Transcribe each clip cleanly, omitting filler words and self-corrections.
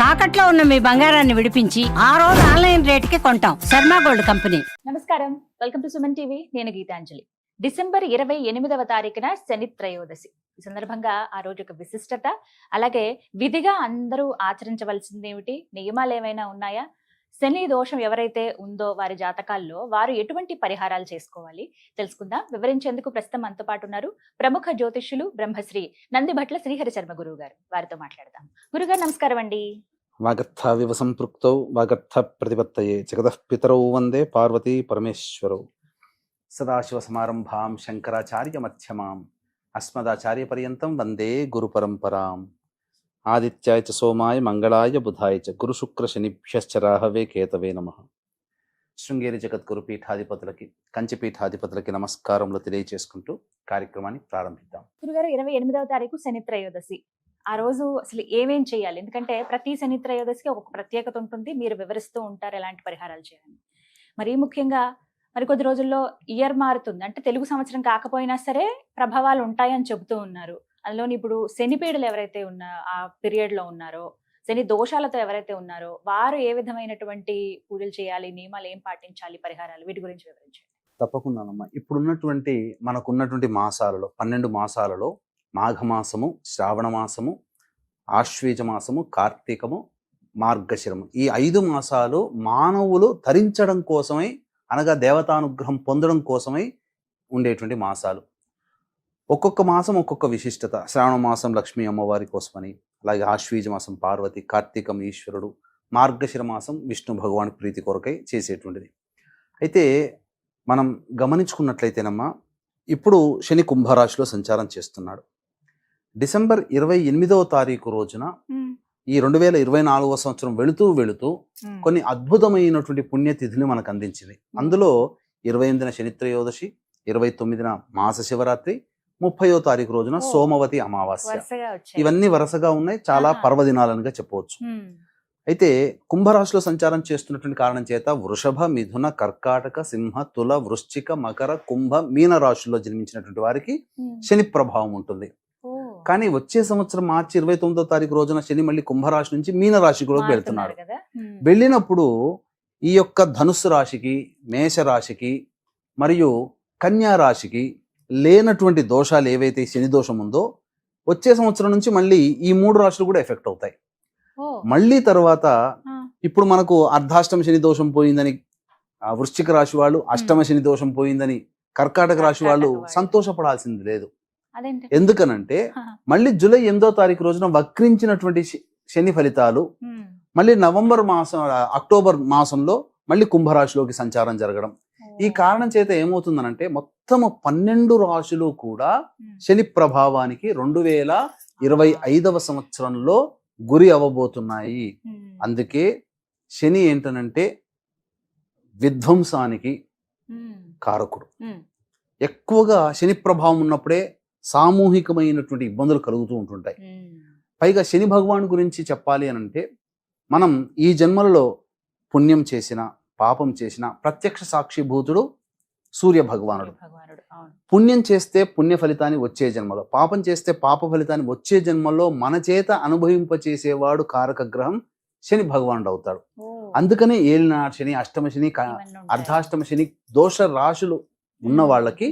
తాకట్లో ఉన్న మీ బంగారాన్ని విడిపించి ఆ రోజు ఆన్లైన్ రేటుకి కొంటాం. Sharma gold company. నమస్కారం, వెల్కమ్ టు సుమన్ టీవీ. నేను గీతాంజలి. డిసెంబర్ 28వ తారీఖున శని త్రయోదశి. ఈ సందర్భంగా ఆ రోజు ఒక విశిష్టత, అలాగే విధిగా అందరూ ఆచరించవలసింది ఏమిటి, నియమాలు ఏమైనా ఉన్నాయా, శని దోషం ఎవరైతే ఉందో వారి జాతకాల్లో వారు ఎటువంటి పరిహారాలు చేసుకోవాలి తెలుసుకుందాం. వివరించేందుకు ప్రస్తుతం మనతో పాటు ఉన్నారు ప్రముఖ జ్యోతిష్యులు బ్రహ్మశ్రీ నందిభట్ల శ్రీహరి శర్మ గురువు గారు. వారితో మాట్లాడదాం. గురుగారు నమస్కారం అండి. వాగర్థావివ సంపృక్తౌ వాగర్థ ప్రతిపత్తయే జగతః పితరౌ వందే పార్వతీ పరమేశ్వరౌ. సదాశివ సమారంభాం శంకరాచార్య మధ్యమాం అస్మదాచార్య పర్యంతం వందే గురు పరంపరాం. ఆదిత్యాయ చ సోమాయ మంగళాయ బుధాయ చ గురు శుక్ర శనిభ్యశ్చ రాహవే కేతవే నమః. శృంగేరి జగద్గురు పీఠాధిపతులకి, కంచి పీఠాధిపతులకి నమస్కారములు తెలియజేసుకుంటూ కార్యక్రమాన్ని ప్రారంభిద్దాం. గురుగారు, 28వ తారీఖు శని త్రయోదశి. ఆ రోజు అసలు ఏమేం చేయాలి? ఎందుకంటే ప్రతి శని త్రయోదశికి ఒక ప్రత్యేకత ఉంటుంది, మీరు వివరిస్తూ ఉంటారు ఎలాంటి పరిహారాలు చేయాలి. మరీ ముఖ్యంగా మరికొద్ది రోజుల్లో ఇయర్ మారుతుంది, అంటే తెలుగు సంవత్సరం కాకపోయినా సరే ప్రభావాలు ఉంటాయని చెబుతూ ఉన్నారు. అందులోని ఇప్పుడు శని పీడలు ఎవరైతే ఆ పీరియడ్ లో ఉన్నారో, శని దోషాలతో ఎవరైతే ఉన్నారో వారు ఏ విధమైనటువంటి పూజలు చేయాలి, నియమాలు ఏం పాటించాలి, పరిహారాలు, వీటి గురించి వివరించండి. తప్పకుండానమ్మా. ఇప్పుడున్నటువంటి మనకున్నటువంటి మాసాలలో 12 మాసాలలో మాఘమాసము, శ్రావణ మాసము, ఆశ్వీజ మాసము, కార్తీకము, మార్గశిరము, ఈ 5 మాసాలు మానవులు తరించడం కోసమై, అనగా దేవతానుగ్రహం పొందడం కోసమై ఉండేటువంటి మాసాలు. ఒక్కొక్క మాసం ఒక్కొక్క విశిష్టత. శ్రావణ మాసం లక్ష్మీ అమ్మవారి కోసమని, అలాగే ఆశ్వీజ మాసం పార్వతి, కార్తీకం ఈశ్వరుడు, మార్గశిర మాసం విష్ణు భగవాన్ ప్రీతి కొరకై చేసేటువంటిది. అయితే మనం గమనించుకున్నట్లయితేనమ్మా, ఇప్పుడు శని కుంభరాశిలో సంచారం చేస్తున్నాడు. డిసెంబర్ 28వ తారీఖు రోజున ఈ 2024వ సంవత్సరం వెళుతూ కొన్ని అద్భుతమైనటువంటి పుణ్యతిథులు మనకు అందించింది. అందులో 28న శని త్రయోదశి, 29న మాస శివరాత్రి, 30వ తారీఖు రోజున సోమవతి అమావాస్య. ఇవన్నీ వరుసగా ఉన్నాయి, చాలా పర్వదినాలుగా చెప్పవచ్చు. అయితే కుంభరాశిలో సంచారం చేస్తున్నటువంటి కారణం చేత వృషభ, మిథున, కర్కాటక, సింహ, తుల, వృశ్చిక, మకర, కుంభ, మీన రాశుల్లో జన్మించినటువంటి వారికి శని ప్రభావం ఉంటుంది. కానీ వచ్చే సంవత్సరం మార్చి 29వ తారీఖు రోజున శని మళ్ళీ కుంభరాశి నుంచి మీన రాశి కూడా వెళ్తున్నాడు. వెళ్ళినప్పుడు ఈ యొక్క ధనుస్సు రాశికి, మేష రాశికి మరియు కన్యా రాశికి లేనటువంటి దోషాలు ఏవైతే శని దోషం ఉందో, వచ్చే సంవత్సరం నుంచి మళ్ళీ ఈ 3 రాశులు కూడా ఎఫెక్ట్ అవుతాయి. మళ్ళీ తర్వాత ఇప్పుడు మనకు అర్ధాష్టమ శని దోషం పోయిందని వృశ్చిక రాశి వాళ్ళు, అష్టమ శని దోషం పోయిందని కర్కాటక రాశి వాళ్ళు సంతోషపడాల్సింది లేదు. ఎందుకనంటే మళ్ళీ జూలై 8వ తారీఖు రోజున వక్రించినటువంటి శని ఫలితాలు మళ్ళీ అక్టోబర్ మాసంలో మళ్ళీ కుంభరాశిలోకి సంచారం జరగడం. ఈ కారణం చేత ఏమవుతుందనంటే మొత్తము 12 రాశులు కూడా శని ప్రభావానికి 2025వ సంవత్సరంలో గురి అవ్వబోతున్నాయి. అందుకే శని ఏంటనంటే విధ్వంసానికి కారకుడు. ఎక్కువగా శని ప్రభావం ఉన్నప్పుడే సామూహికమైనటువంటి ఇబ్బందులు కలుగుతూ ఉంటుంటాయి. పైగా శని భగవాన్ గురించి చెప్పాలి అని అంటే, మనం ఈ జన్మలలో పుణ్యం చేసిన, పాపం చేసిన ప్రత్యక్ష సాక్షిభూతుడు సూర్య భగవానుడు. పుణ్యం చేస్తే పుణ్య ఫలితాన్ని వచ్చే జన్మలో, పాపం చేస్తే పాప ఫలితాన్ని వచ్చే జన్మలో మన చేత అనుభవింపచేసేవాడు కారక గ్రహం శని భగవానుడు అవుతాడు. అందుకనే ఏలినాడు శని, అష్టమ శని, అర్ధాష్టమ శని దోష రాశులు ఉన్న వాళ్ళకి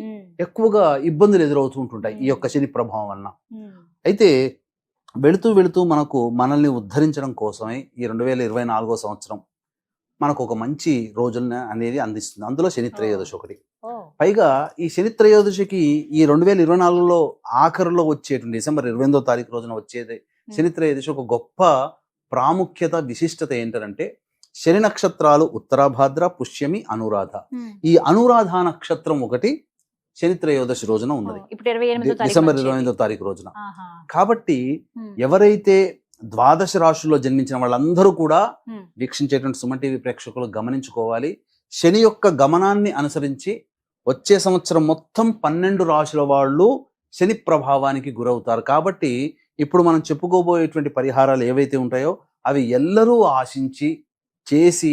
ఎక్కువగా ఇబ్బందులు ఎదురవుతూ ఉంటుంటాయి ఈ యొక్క శని ప్రభావం వలన. అయితే వెళుతూ మనల్ని ఉద్ధరించడం కోసమే ఈ 2024వ సంవత్సరం మనకు ఒక మంచి రోజులను అనేది అందిస్తుంది. అందులో శని త్రయోదశి ఒకటి. పైగా ఈ శని త్రయోదశికి ఈ 2024లో ఆఖరులో వచ్చేటువంటి డిసెంబర్ 28వ తారీఖు రోజున వచ్చేది శని త్రయోదశి ఒక గొప్ప ప్రాముఖ్యత, విశిష్టత ఏంటంటే, శని నక్షత్రాలు ఉత్తరాభాద్ర, పుష్యమి, అనురాధ. ఈ అనురాధ నక్షత్రం ఒకటి శని త్రయోదశి రోజున ఉన్నది, డిసెంబర్ 28వ తారీఖు రోజున. కాబట్టి ఎవరైతే ద్వాదశ రాశుల్లో జన్మించిన వాళ్ళందరూ కూడా వీక్షించేటువంటి సుమన్ టీవీ ప్రేక్షకులు గమనించుకోవాలి. శని యొక్క గమనాన్ని అనుసరించి వచ్చే సంవత్సరం మొత్తం 12 రాశుల వాళ్ళు శని ప్రభావానికి గురవుతారు. కాబట్టి ఇప్పుడు మనం చెప్పుకోబోయేటువంటి పరిహారాలు ఏవైతే ఉంటాయో అవి ఎల్లరూ ఆశించి చేసి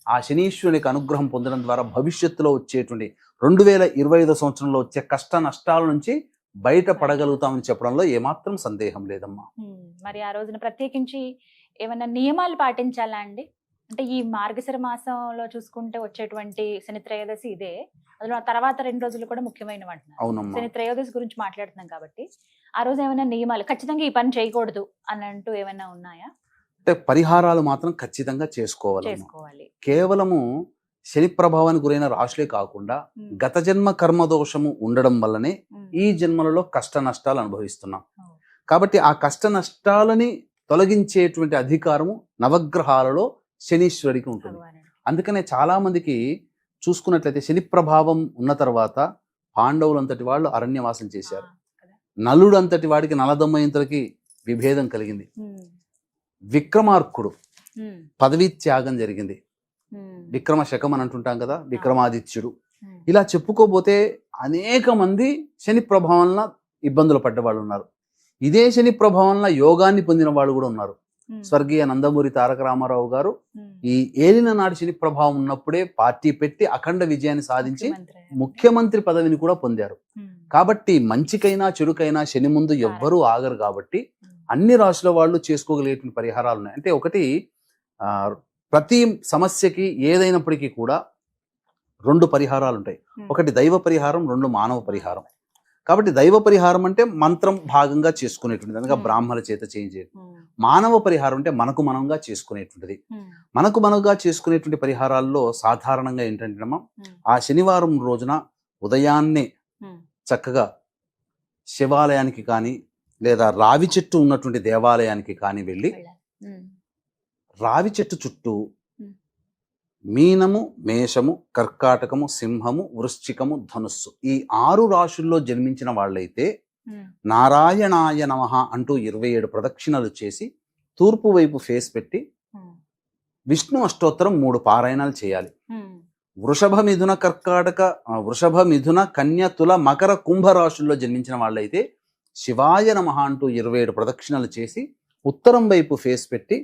ఆ శనీశ్వరునికి అనుగ్రహం పొందడం ద్వారా భవిష్యత్తులో వచ్చేటువంటి 2025 సంవత్సరంలో వచ్చే కష్ట నష్టాల నుంచి బయట పడగలుగుతామని చెప్పడంలో ఏమాత్రం సందేహం లేదమ్మా. మరి ఆ రోజున ప్రత్యేకించి ఏమైనా నియమాలు పాటించాలా అండి? అంటే ఈ మార్గశిర మాసంలో చూసుకుంటే వచ్చేటువంటి శని త్రయోదశి ఇదే. అందులో ఆ తర్వాత 2 రోజులు కూడా ముఖ్యమైనవి అంటున్నారు. అవునమ్మా. శని త్రయోదశి గురించి మాట్లాడుతున్నాం కాబట్టి ఆ రోజు ఏమైనా నియమాలు ఖచ్చితంగా ఈ పని చేయకూడదు అని అంటూ ఏమైనా ఉన్నాయా? అంటే పరిహారాలు మాత్రం ఖచ్చితంగా చేసుకోవాలి. చేసుకోవాలి. కేవలము శని ప్రభావానికి గురైన రాశులే కాకుండా గత జన్మ కర్మ దోషము ఉండడం వల్లనే ఈ జన్మలలో కష్ట నష్టాలు అనుభవిస్తున్నాం. కాబట్టి ఆ కష్ట నష్టాలని తొలగించేటువంటి అధికారము నవగ్రహాలలో శనీశ్వరికి ఉంటుంది. అందుకనే చాలా మందికి చూసుకున్నట్లయితే శని ప్రభావం ఉన్న తర్వాత పాండవులంతటి వాళ్ళు అరణ్యవాసం చేశారు. నలుడు అంతటి వాడికి నలదమయంతులకి విభేదం కలిగింది. విక్రమార్కుడు పదవీ త్యాగం జరిగింది. విక్రమ శకం అని అంటుంటాం కదా, విక్రమాదిత్యుడు. ఇలా చెప్పుకోబోతే అనేక మంది శని ప్రభావంలో ఇబ్బందులు పడ్డవాళ్ళు ఉన్నారు. ఇదే శని ప్రభావంలో యోగాన్ని పొందిన వాళ్ళు కూడా ఉన్నారు. స్వర్గీయ నందమూరి తారక రామారావు గారు ఈ ఏలిన నాటి శని ప్రభావం ఉన్నప్పుడే పార్టీ పెట్టి అఖండ విజయాన్ని సాధించి ముఖ్యమంత్రి పదవిని కూడా పొందారు. కాబట్టి మంచికైనా చెడుకైనా శని ముందు ఎవ్వరూ ఆగరు. కాబట్టి అన్ని రాశుల వాళ్ళు చేసుకోగలిగేటువంటి పరిహారాలు ఉన్నాయి. అంటే ఒకటి, ప్రతి సమస్యకి ఏదైనప్పటికీ కూడా 2 పరిహారాలు ఉంటాయి. ఒకటి దైవ పరిహారం, 2 మానవ పరిహారం. కాబట్టి దైవ పరిహారం అంటే మంత్రం భాగంగా చేసుకునేటువంటిది, అనగా బ్రాహ్మణుల చేత చేయించేది. మానవ పరిహారం అంటే మనకు మనంగా చేసుకునేటువంటిది. మనకు మనగా చేసుకునేటువంటి పరిహారాల్లో సాధారణంగా ఏంటంటే ఆ శనివారం రోజున ఉదయాన్నే చక్కగా శివాలయానికి కానీ లేదా రావి చెట్టు ఉన్నటువంటి దేవాలయానికి కానీ వెళ్ళి రావి చెట్టు చుట్టూ మీనము, మేషము, కర్కాటకము, సింహము, వృశ్చికము, ధనుస్సు ఈ 6 రాశుల్లో జన్మించిన వాళ్ళైతే నారాయణాయ నమః అంటూ 27 ప్రదక్షిణలు చేసి తూర్పు వైపు ఫేస్ పెట్టి విష్ణు అష్టోత్తరం 3 పారాయణాలు చేయాలి. వృషభ మిథున కర్కాటక, వృషభ మిథున కన్య తుల మకర కుంభ రాశుల్లో జన్మించిన వాళ్ళైతే శివాయ నమః అంటూ 27 ప్రదక్షిణలు చేసి ఉత్తరం వైపు ఫేస్ పెట్టి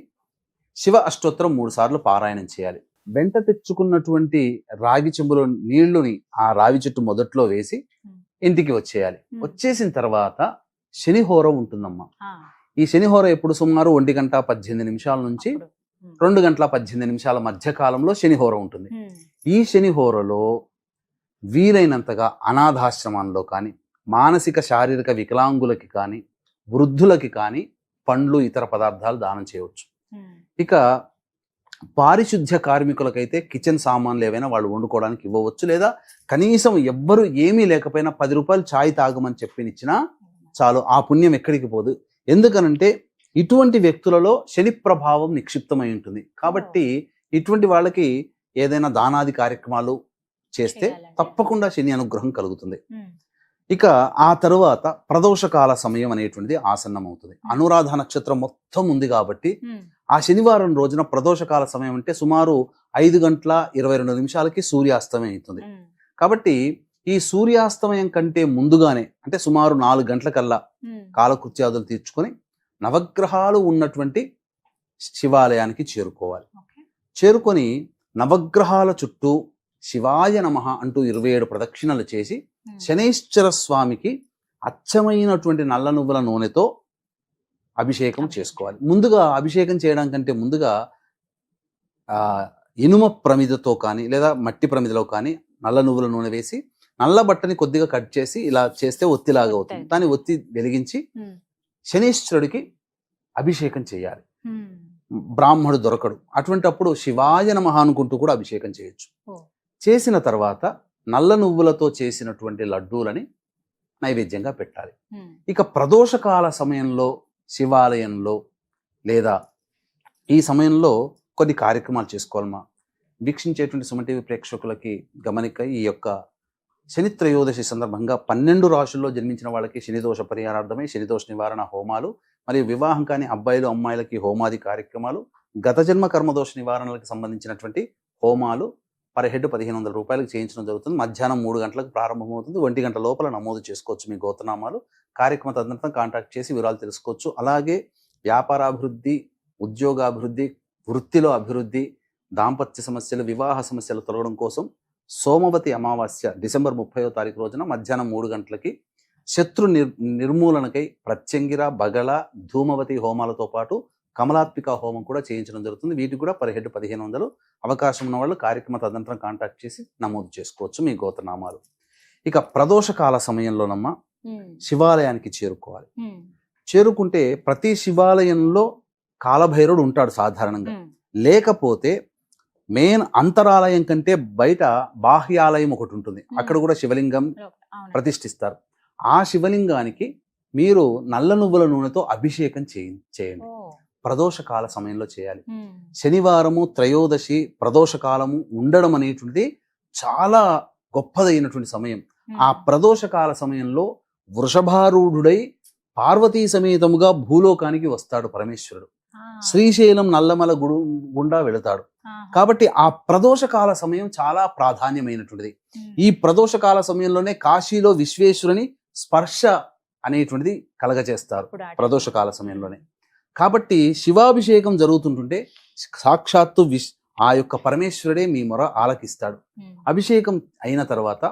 శివ అష్టోత్తరం 3 సార్లు పారాయణం చేయాలి. వెంట తెచ్చుకున్నటువంటి రాగి చెంబులో నీళ్లుని ఆ రావి చెట్టు మొదట్లో వేసి ఇంటికి వచ్చేయాలి. వచ్చేసిన తర్వాత శనిహోర ఉంటుందమ్మా. ఈ శనిహోర ఎప్పుడు సుమారు 1:18 నుంచి 2:18 మధ్య కాలంలో శనిహోర ఉంటుంది. ఈ శనిహోరలో వీలైనంతగా అనాథాశ్రమాల్లో కానీ, మానసిక శారీరక వికలాంగులకి కానీ, వృద్ధులకి కానీ పండ్లు, ఇతర పదార్థాలు దానం చేయవచ్చు. ఇక పారిశుద్ధ్య కార్మికులకైతే కిచెన్ సామాన్లు ఏవైనా వాళ్ళు వండుకోవడానికి ఇవ్వవచ్చు. లేదా కనీసం ఎవ్వరు ఏమీ లేకపోయినా 10 రూపాయలు ఛాయ్ తాగమని చెప్పినిచ్చినా చాలు, ఆ పుణ్యం ఎక్కడికి పోదు. ఎందుకనంటే ఇటువంటి వ్యక్తులలో శని ప్రభావం నిక్షిప్తమై ఉంటుంది. కాబట్టి ఇటువంటి వాళ్ళకి ఏదైనా దానాది కార్యక్రమాలు చేస్తే తప్పకుండా శని అనుగ్రహం కలుగుతుంది. ఇక ఆ తరువాత ప్రదోషకాల సమయం అనేటువంటిది ఆసన్నమవుతుంది. అనురాధ నక్షత్రం మొత్తం ఉంది కాబట్టి ఆ శనివారం రోజున ప్రదోషకాల సమయం అంటే సుమారు 5:22 సూర్యాస్తమయం అవుతుంది. కాబట్టి ఈ సూర్యాస్తమయం కంటే ముందుగానే, అంటే సుమారు 4 గంటలకల్లా కాలకృత్యాదులు తీర్చుకొని నవగ్రహాలు ఉన్నటువంటి శివాలయానికి చేరుకోవాలి. చేరుకొని నవగ్రహాల చుట్టూ శివాయ నమః అంటూ 27 ప్రదక్షిణలు చేసి శనైశ్చర స్వామికి అచ్చమైనటువంటి నల్ల నువ్వుల నూనెతో అభిషేకం చేసుకోవాలి. ముందుగా అభిషేకం చేయడం కంటే ముందుగా ఇనుమ ప్రమిదతో కానీ లేదా మట్టి ప్రమిదలో కానీ నల్ల నువ్వుల నూనె వేసి నల్ల బట్టని కొద్దిగా కట్ చేసి ఇలా చేస్తే ఒత్తిలాగా అవుతుంది. దాన్ని ఒత్తి వెలిగించి శనీశ్వరుడికి అభిషేకం చేయాలి. బ్రాహ్మడు దొరకడు, అటువంటి అప్పుడు శివాయ నమః అనుకుంటూ కూడా అభిషేకం చేయొచ్చు. చేసిన తర్వాత నల్ల నువ్వులతో చేసినటువంటి లడ్డూలని నైవేద్యంగా పెట్టాలి. ఇక ప్రదోషకాల సమయంలో శివాలయంలో లేదా ఈ సమయంలో కొన్ని కార్యక్రమాలు చేసుకోవాలమ్మా. వీక్షించేటువంటి సుమన్ టీవీ ప్రేక్షకులకి గమనిక, ఈ యొక్క శని త్రయోదశి సందర్భంగా 12 రాశుల్లో జన్మించిన వాళ్ళకి శనిదోష పరిహారార్థమై శనిదోష నివారణ హోమాలు, మరియు వివాహం కాని అబ్బాయిలు అమ్మాయిలకి హోమాది కార్యక్రమాలు, గత జన్మ కర్మదోష నివారణలకు సంబంధించినటువంటి హోమాలు పర్ హెడ్ 1500 రూపాయలకు చేయించడం జరుగుతుంది. మధ్యాహ్నం 3 గంటలకు ప్రారంభమవుతుంది. 1 గంట లోపల నమోదు చేసుకోవచ్చు మీ గోత్రనామాలు. కార్యక్రమ తదనంతరం కాంటాక్ట్ చేసి వివరాలు తెలుసుకోవచ్చు. అలాగే వ్యాపారాభివృద్ధి, ఉద్యోగాభివృద్ధి, వృత్తిలో అభివృద్ధి, దాంపత్య సమస్యలు, వివాహ సమస్యలు తొలగడం కోసం సోమవతి అమావాస్య డిసెంబర్ 30వ తారీఖు రోజున మధ్యాహ్నం 3 గంటలకి శత్రు నిర్మూలనకై ప్రత్యంగిర, బగళ, ధూమవతి హోమాలతో పాటు కమలాత్మిక హోమం కూడా చేయించడం జరుగుతుంది. వీటికి కూడా పర్ హెడ్ 1500. అవకాశం ఉన్న వాళ్ళు కార్యక్రమ తదనంతరం కాంటాక్ట్ చేసి నమోదు చేసుకోవచ్చు మీ గోత్రనామాలు. ఇక ప్రదోషకాల సమయంలోనమ్మా శివాలయానికి చేరుకోవాలి. చేరుకుంటే ప్రతి శివాలయంలో కాలభైరవుడు ఉంటాడు సాధారణంగా. లేకపోతే మెయిన్ అంతరాలయం కంటే బయట బాహ్యాలయం ఒకటి ఉంటుంది. అక్కడ కూడా శివలింగం ప్రతిష్ఠిస్తారు. ఆ శివలింగానికి మీరు నల్ల నువ్వుల నూనెతో అభిషేకం చేయండి. ప్రదోషకాల సమయంలో చేయాలి. శనివారము, త్రయోదశి, ప్రదోషకాలము ఉండడం అనేటువంటిది చాలా గొప్పదైనటువంటి సమయం. ఆ ప్రదోషకాల సమయంలో వృషభారూఢుడై పార్వతీ సమేతముగా భూలోకానికి వస్తాడు పరమేశ్వరుడు. శ్రీశైలం నల్లమల గుండా వెళతాడు. కాబట్టి ఆ ప్రదోషకాల సమయం చాలా ప్రాధాన్యమైనటువంటిది. ఈ ప్రదోషకాల సమయంలోనే కాశీలో విశ్వేశ్వరుని స్పర్శ అనేటువంటిది కలగచేస్తారు ప్రదోషకాల సమయంలోనే. కాబట్టి శివాభిషేకం జరుగుతుంటుంటే సాక్షాత్తు ఆ యొక్క పరమేశ్వరుడే మీ మొర ఆలకిస్తాడు. అభిషేకం అయిన తర్వాత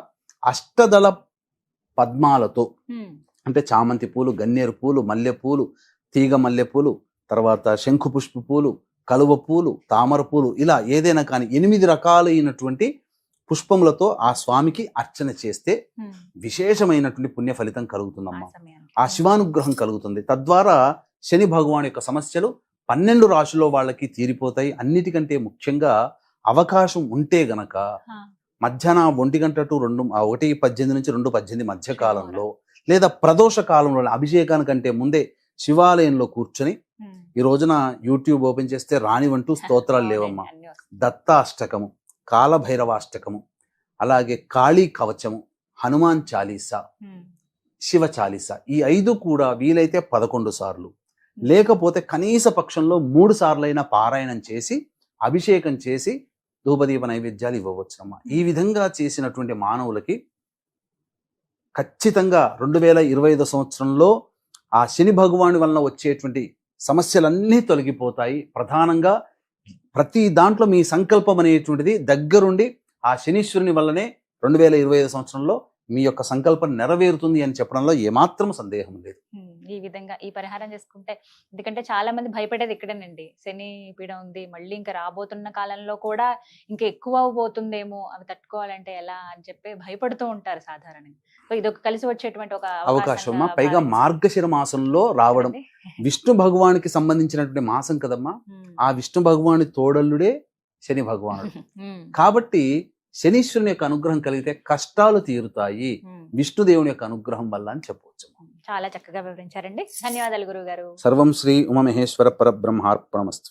అష్టదళ పద్మాలతో, అంటే చామంతి పూలు, గన్నేరు పూలు, మల్లెపూలు, తీగ మల్లెపూలు, తర్వాత శంఖు పుష్ప పూలు, కలువ పూలు, తామర పూలు, ఇలా ఏదైనా కానీ 8 రకాలైనటువంటి పుష్పములతో ఆ స్వామికి అర్చన చేస్తే విశేషమైనటువంటి పుణ్య ఫలితం కలుగుతుందమ్మా. ఆ శివానుగ్రహం కలుగుతుంది. తద్వారా శని భగవాన్ యొక్క సమస్యలు 12 రాశుల్లో వాళ్ళకి తీరిపోతాయి. అన్నిటికంటే ముఖ్యంగా అవకాశం ఉంటే గనక మధ్యాహ్నం 1 గంట టు 1:18 నుంచి 2:18 మధ్య కాలంలో, లేదా ప్రదోష కాలంలో అభిషేకానికంటే ముందే శివాలయంలో కూర్చొని, ఈ రోజున యూట్యూబ్ ఓపెన్ చేస్తే రానివంటూ స్తోత్రాలు లేవమ్మా. దత్తాష్టకము, కాలభైరవాష్టకము, అలాగే కాళీ కవచము, హనుమాన్ చాలీసా, శివ చాలీసా, ఈ 5 కూడా వీలైతే 11 సార్లు, లేకపోతే కనీస పక్షంలో 3 సార్లైనా పారాయణం చేసి అభిషేకం చేసి ధూపదీప నైవేద్యాలు ఇవ్వవచ్చునమ్మా. ఈ విధంగా చేసినటువంటి మానవులకి ఖచ్చితంగా 2025 సంవత్సరంలో ఆ శని భగవాని వలన వచ్చేటువంటి సమస్యలన్నీ తొలగిపోతాయి. ప్రధానంగా ప్రతి దాంట్లో మీ సంకల్పం అనేటువంటిది దగ్గరుండి ఆ శనీశ్వరుని వల్లనే 2025 సంవత్సరంలో మీ యొక్క సంకల్పం నెరవేరుతుంది అని చెప్పడంలో ఏమాత్రం సందేహం లేదు. ఈ విధంగా ఈ పరిహారం చేసుకుంటే, ఎందుకంటే చాలా మంది భయపడేది ఇక్కడేనండి, శని పీడ ఉంది, మళ్ళీ ఇంకా రాబోతున్న కాలంలో కూడా ఇంకా ఎక్కువ అవబోతుందేమో, అవి తట్టుకోవాలంటే ఎలా అని చెప్పి భయపడుతూ ఉంటారు సాధారణంగా. సో ఇది ఒక కలిసి వచ్చేటువంటి ఒక అవకాశం. పైగా మార్గశిర మాసంలో రావడం విష్ణు భగవానికి సంబంధించినటువంటి మాసం కదమ్మా. ఆ విష్ణు భగవాని తోడల్లుడే శని భగవానుడు. కాబట్టి శనీశ్వరుని యొక్క అనుగ్రహం కలిగితే కష్టాలు తీరుతాయి విష్ణుదేవుని యొక్క అనుగ్రహం వల్ల అని చెప్పవచ్చు. చాలా చక్కగా వివరించారండి. ధన్యవాదాలు గురువు గారు. సర్వం శ్రీ ఉమామహేశ్వర పరబ్రహ్మార్పణమస్తు.